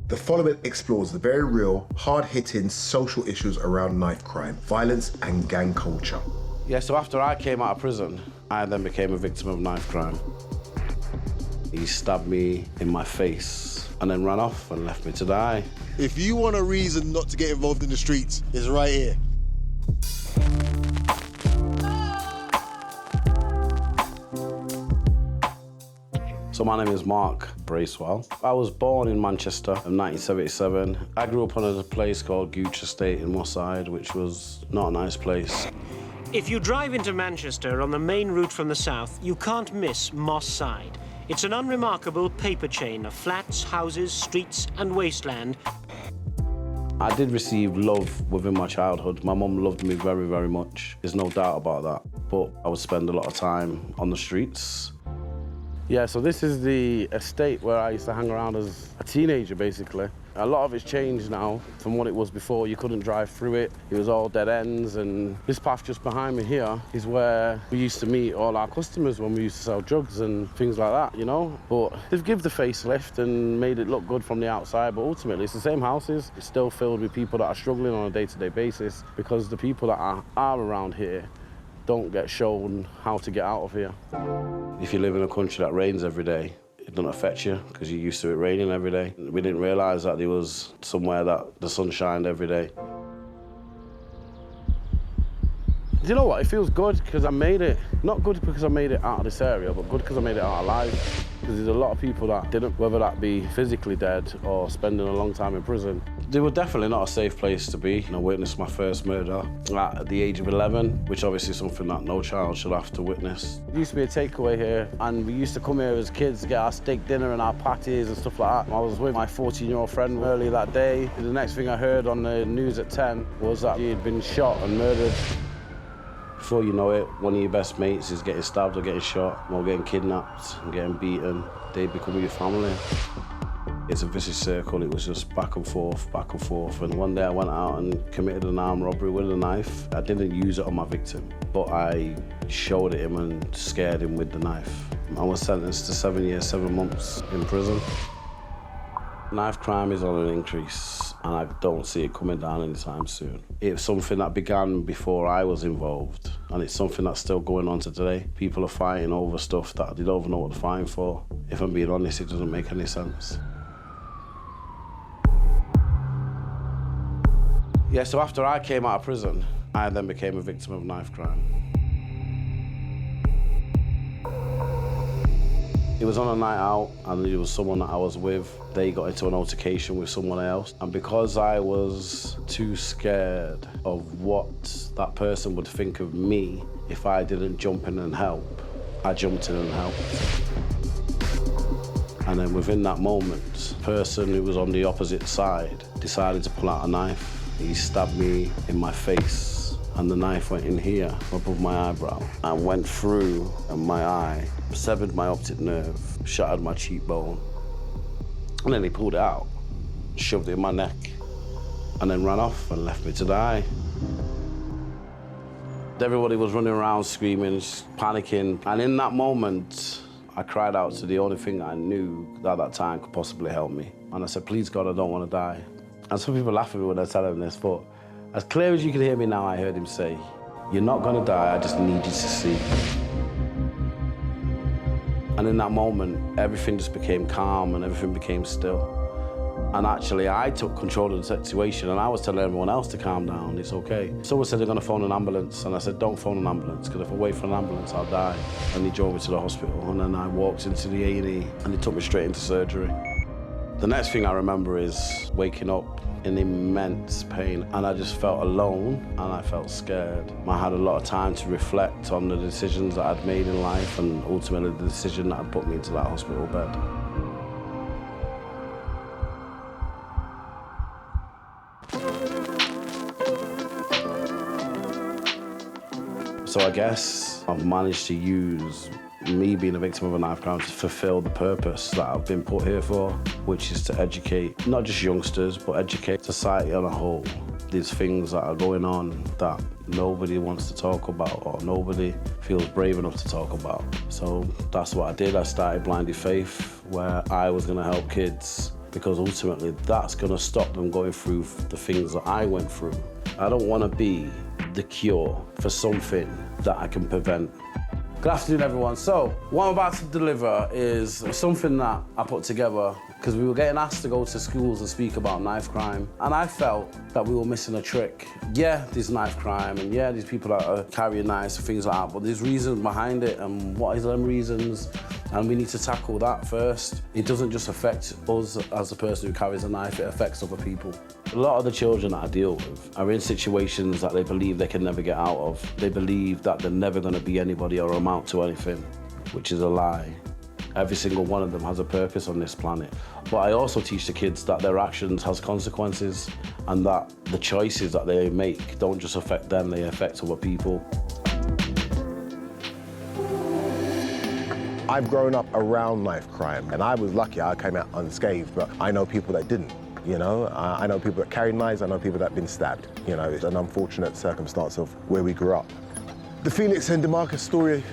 The following explores the very real, hard-hitting social issues around knife crime, violence and gang culture. Yeah, so after I came out of prison, I then became a victim of knife crime. He stabbed me in my face and then ran off and left me to die. If you want a reason not to get involved in the streets, it's right here. So my name is Mark Bracewell. I was born in Manchester in 1977. I grew up on a place called Gooch Estate in Moss Side, which was not a nice place. If you drive into Manchester on the main route from the south, you can't miss Moss Side. It's an unremarkable paper chain of flats, houses, streets and wasteland. I did receive love within my childhood. My mum loved me very, very much. There's no doubt about that. But I would spend a lot of time on the streets. Yeah, so this is the estate where I used to hang around as a teenager, basically. A lot of it's changed now from what it was before. You couldn't drive through it. It was all dead ends, and this path just behind me here is where we used to meet all our customers when we used to sell drugs and things like that, you know? But they've given the facelift and made it look good from the outside, but ultimately it's the same houses. It's still filled with people that are struggling on a day-to-day basis because the people that are around here don't get shown how to get out of here. If you live in a country that rains every day, it doesn't affect you because you're used to it raining every day. We didn't realise that there was somewhere that the sun shined every day. You know what, it feels good because I made it. Not good because I made it out of this area, but good because I made it out alive. Because there's a lot of people that didn't, whether that be physically dead or spending a long time in prison. They were definitely not a safe place to be. I witnessed my first murder at the age of 11, which obviously is something that no child should have to witness. There used to be a takeaway here, and we used to come here as kids to get our steak dinner and our patties and stuff like that. I was with my 14-year-old friend earlier that day. The next thing I heard on the news at 10 was that he had been shot and murdered. Before you know it, one of your best mates is getting stabbed or getting shot or getting kidnapped and getting beaten. They become your family. It's a vicious circle. It was just back and forth, back and forth. And one day I went out and committed an armed robbery with a knife. I didn't use it on my victim, but I showed it him and scared him with the knife. I was sentenced to 7 years, 7 months in prison. Knife crime is on an increase, and I don't see it coming down anytime soon. It's something that began before I was involved, and it's something that's still going on to today. People are fighting over stuff that they don't even know what they're fighting for. If I'm being honest, it doesn't make any sense. Yeah, so after I came out of prison, I then became a victim of knife crime. It was on a night out, and it was someone that I was with. They got into an altercation with someone else. And because I was too scared of what that person would think of me if I didn't jump in and help, I jumped in and helped. And then within that moment, the person who was on the opposite side decided to pull out a knife. He stabbed me in my face, and the knife went in here, above my eyebrow, and went through my eye, severed my optic nerve, shattered my cheekbone. And then he pulled it out, shoved it in my neck, and then ran off and left me to die. Everybody was running around screaming, panicking, and in that moment, I cried out to the only thing I knew at that time could possibly help me. And I said, please God, I don't want to die. And some people laugh at me when I tell them this, but as clear as you can hear me now, I heard him say, you're not gonna die, I just need you to see. And in that moment, everything just became calm and everything became still. And actually, I took control of the situation and I was telling everyone else to calm down, it's okay. Someone said they're gonna phone an ambulance, and I said, don't phone an ambulance, because if I wait for an ambulance, I'll die. And he drove me to the hospital, and then I walked into the A&E, and he took me straight into surgery. The next thing I remember is waking up in immense pain, and I just felt alone and I felt scared. I had a lot of time to reflect on the decisions that I'd made in life and ultimately the decision that had put me into that hospital bed. So I guess I've managed to use me being a victim of a knife crime to fulfill the purpose that I've been put here for, which is to educate not just youngsters, but educate society on a whole. There's things that are going on that nobody wants to talk about or nobody feels brave enough to talk about. So that's what I did. I started Blinded Faith, where I was going to help kids because ultimately that's going to stop them going through the things that I went through. I don't want to be the cure for something that I can prevent. Good afternoon, everyone. So, what I'm about to deliver is something that I put together because we were getting asked to go to schools and speak about knife crime, and I felt that we were missing a trick. Yeah, there's knife crime, and yeah, there's people that are carrying knives and things like that, but there's reasons behind it, and what is them reasons? And we need to tackle that first. It doesn't just affect us as the person who carries a knife, it affects other people. A lot of the children that I deal with are in situations that they believe they can never get out of. They believe that they're never gonna be anybody or amount to anything, which is a lie. Every single one of them has a purpose on this planet. But I also teach the kids that their actions has consequences and that the choices that they make don't just affect them, they affect other people. I've grown up around knife crime, and I was lucky I came out unscathed, but I know people that didn't, you know? I know people that carried knives, I know people that have been stabbed. You know, it's an unfortunate circumstance of where we grew up. The Felix and DeMarcus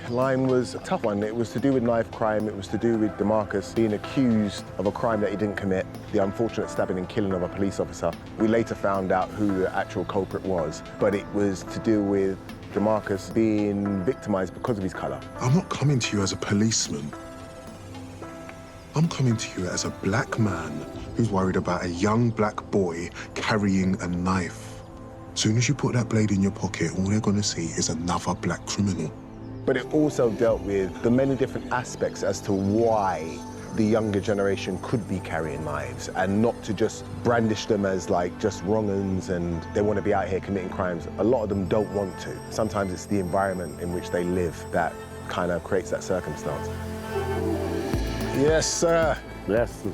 storyline was a tough one. It was to do with knife crime, it was to do with DeMarcus being accused of a crime that he didn't commit, the unfortunate stabbing and killing of a police officer. We later found out who the actual culprit was, but it was to do with DeMarcus being victimized because of his color. I'm not coming to you as a policeman. I'm coming to you as a black man who's worried about a young black boy carrying a knife. Soon as you put that blade in your pocket, all they're gonna see is another black criminal. But it also dealt with the many different aspects as to why the younger generation could be carrying knives and not to just brandish them as like just wrong-uns and they want to be out here committing crimes. A lot of them don't want to. Sometimes it's the environment in which they live that kind of creates that circumstance. Yes, sir. Yes.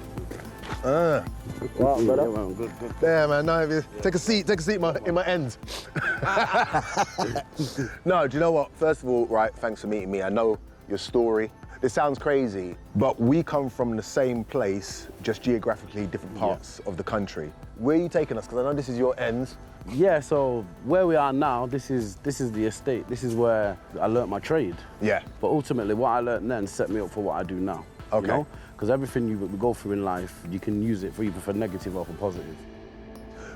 Well, brother. Yeah, good. Yeah, man, no, take a seat in my ends. No, do you know what? First of all, right, thanks for meeting me. I know your story. This sounds crazy, but we come from the same place, just geographically different parts of the country. Where are you taking us? Because I know this is your ends. Yeah, so where we are now, this is the estate. This is where I learnt my trade. Yeah. But ultimately, what I learnt then set me up for what I do now. Okay. You know? Because everything you go through in life, you can use it for either for negative or for positive.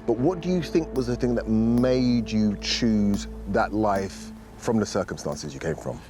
But what do you think was the thing that made you choose that life from the circumstances you came from?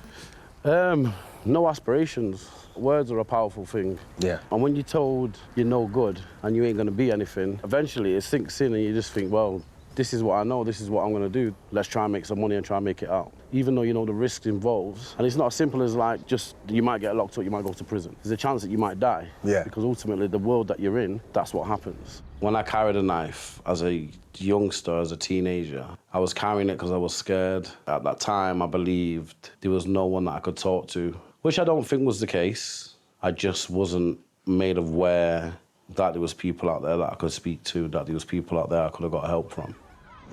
No aspirations. Words are a powerful thing. Yeah. And when you're told you're no good and you ain't gonna be anything, eventually it sinks in and you just think, well, this is what I know, this is what I'm gonna do. Let's try and make some money and try and make it out. Even though you know the risk involves. And it's not as simple as like just, you might get locked up, you might go to prison. There's a chance that you might die. Yeah. Because ultimately the world that you're in, that's what happens. When I carried a knife as a youngster, as a teenager, I was carrying it because I was scared. At that time, I believed there was no one that I could talk to, which I don't think was the case. I just wasn't made aware that there was people out there that I could speak to, that there was people out there I could have got help from.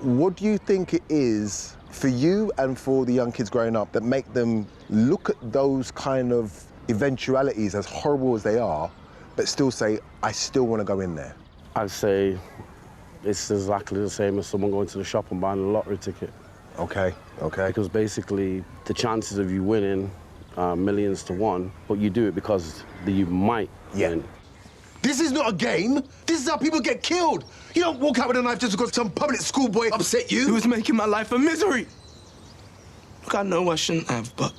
What do you think it is for you and for the young kids growing up that make them look at those kind of eventualities, as horrible as they are, but still say, I still want to go in there? I'd say it's exactly the same as someone going to the shop and buying a lottery ticket. Okay. Because basically, the chances of you winning are millions to one, but you do it because you might win. This is not a game. This is how people get killed. You don't walk out with a knife just because some public schoolboy upset you. He was making my life a misery. Look, I know I shouldn't have, but...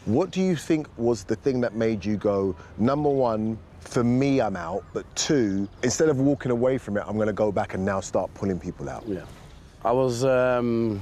What do you think was the thing that made you go, number one, for me, I'm out, but two, instead of walking away from it, I'm gonna go back and now start pulling people out? Yeah. I was in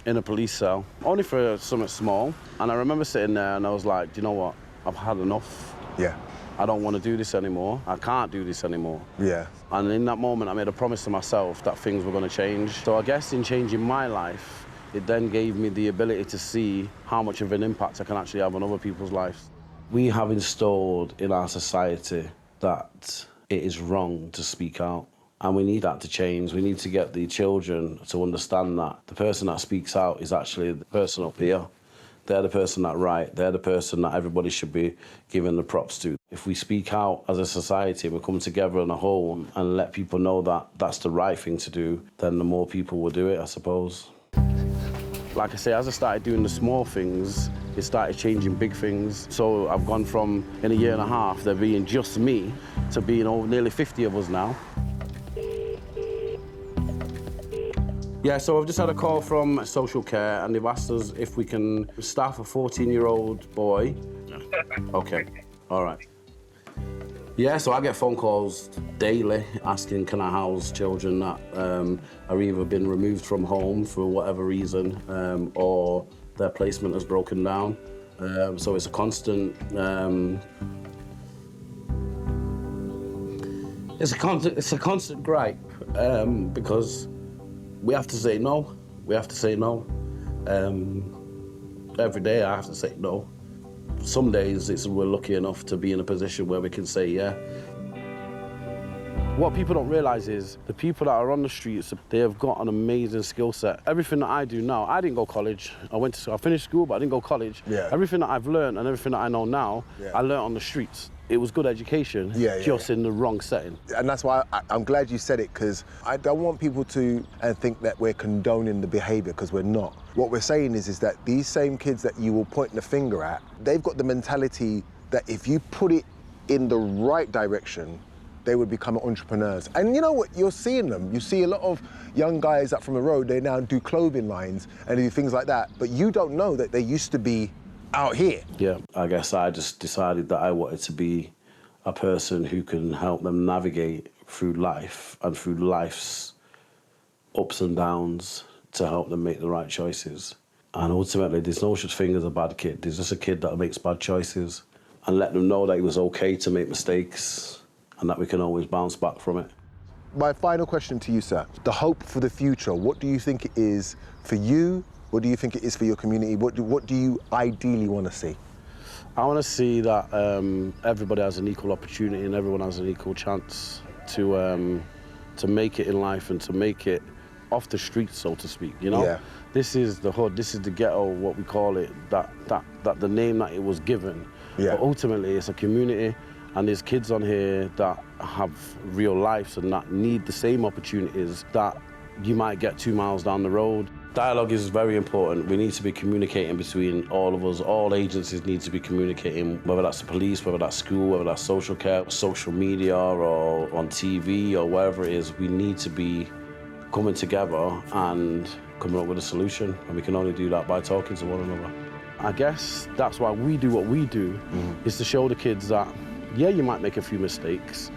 a police cell, only for something small, and I remember sitting there and I was like, do you know what? I've had enough. Yeah. I don't want to do this anymore. I can't do this anymore. Yeah. And in that moment, I made a promise to myself that things were going to change. So I guess in changing my life, it then gave me the ability to see how much of an impact I can actually have on other people's lives. We have installed in our society that it is wrong to speak out. And we need that to change. We need to get the children to understand that the person that speaks out is actually the person up here. They're the person that right. They're the person that everybody should be giving the props to. If we speak out as a society, we come together in a whole and let people know that that's the right thing to do, then the more people will do it, I suppose. Like I say, as I started doing the small things, it started changing big things. So I've gone from, in a year and a half, there being just me, to being over nearly 50 of us now. Yeah, so I've just had a call from social care, and they've asked us if we can staff a 14-year-old boy. Okay, all right. Yeah, so I get phone calls daily asking, can I house children that are either been removed from home for whatever reason, or their placement has broken down. So it's a constant, it's a constant gripe, because we have to say no. We have to say no. Every day I have to say no. Some days we're lucky enough to be in a position where we can say yeah. What people don't realise is the people that are on the streets, they have got an amazing skill set. Everything that I do now, I didn't go college. I finished school, but I didn't go college. Yeah. Everything that I've learned and everything that I know now, I learned on the streets. It was good education, just in the wrong setting. And that's why I'm glad you said it, because I don't want people to think that we're condoning the behaviour, because we're not. What we're saying is that these same kids that you will point the finger at, they've got the mentality that if you put it in the right direction, they would become entrepreneurs. And you know what, you're seeing them. You see a lot of young guys up from the road, they now do clothing lines and do things like that, but you don't know that they used to be out here. Yeah, I guess I just decided that I wanted to be a person who can help them navigate through life and through life's ups and downs to help them make the right choices. And ultimately, there's no such thing as a bad kid. There's just a kid that makes bad choices, and let them know that it was okay to make mistakes and that we can always bounce back from it. My final question to you, sir. The hope for the future, what do you think it is for you? What do you think it is for your community? What do you ideally want to see? I want to see that everybody has an equal opportunity and everyone has an equal chance to make it in life and to make it off the streets, so to speak, you know? Yeah. This is the hood, this is the ghetto, what we call it, that the name that it was given. Yeah. But ultimately, it's a community, and there's kids on here that have real lives and that need the same opportunities that you might get 2 miles down the road. Dialogue is very important. We need to be communicating between all of us. All agencies need to be communicating, whether that's the police, whether that's school, whether that's social care, social media, or on TV, or wherever it is. We need to be coming together and coming up with a solution, and we can only do that by talking to one another. I guess that's why we do what we do, is to show the kids that, yeah, you might make a few mistakes,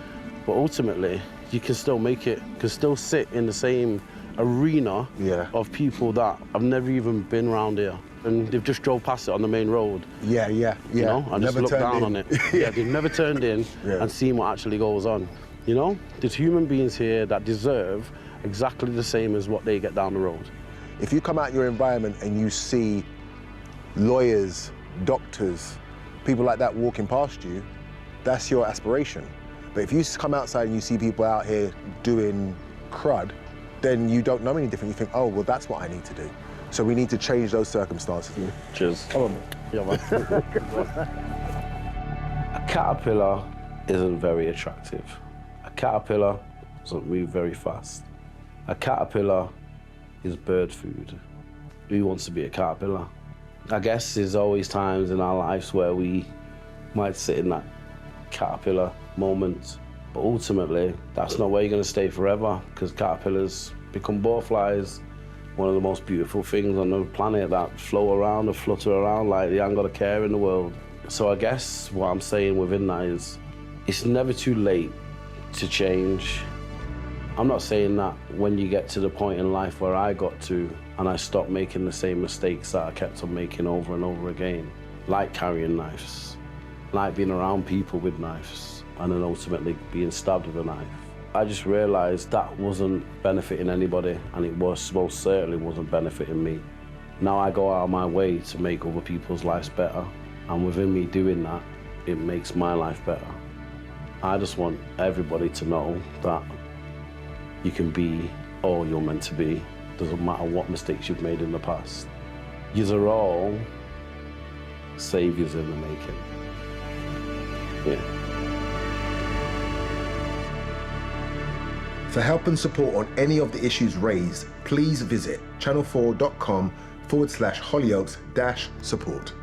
but ultimately, you can still make it, can still sit in the same arena of people that have never even been around here, and they've just drove past it on the main road. Yeah. You know, and just looked down on it. Yeah, they've never turned in and seen what actually goes on. You know, there's human beings here that deserve exactly the same as what they get down the road. If you come out your environment and you see lawyers, doctors, people like that walking past you, that's your aspiration. But if you come outside and you see people out here doing crud, then you don't know any different. You think, oh, well, that's what I need to do. So we need to change those circumstances. Cheers. Come on. Yeah, man. A caterpillar isn't very attractive. A caterpillar doesn't move very fast. A caterpillar is bird food. Who wants to be a caterpillar? I guess there's always times in our lives where we might sit in that caterpillar moment, but ultimately, that's not where you're gonna stay forever, because caterpillars become butterflies, one of the most beautiful things on the planet that float around and flutter around like they ain't got a care in the world. So I guess what I'm saying within that is, it's never too late to change. I'm not saying that when you get to the point in life where I got to, and I stopped making the same mistakes that I kept on making over and over again, like carrying knives, like being around people with knives, and then ultimately being stabbed with a knife. I just realized that wasn't benefiting anybody, and it most certainly wasn't benefiting me. Now I go out of my way to make other people's lives better, and within me doing that, it makes my life better. I just want everybody to know that you can be all you're meant to be. Doesn't matter what mistakes you've made in the past. Yous are all saviors in the making. Yeah. For help and support on any of the issues raised, please visit channel4.com/donate. /Hollyoaks-support.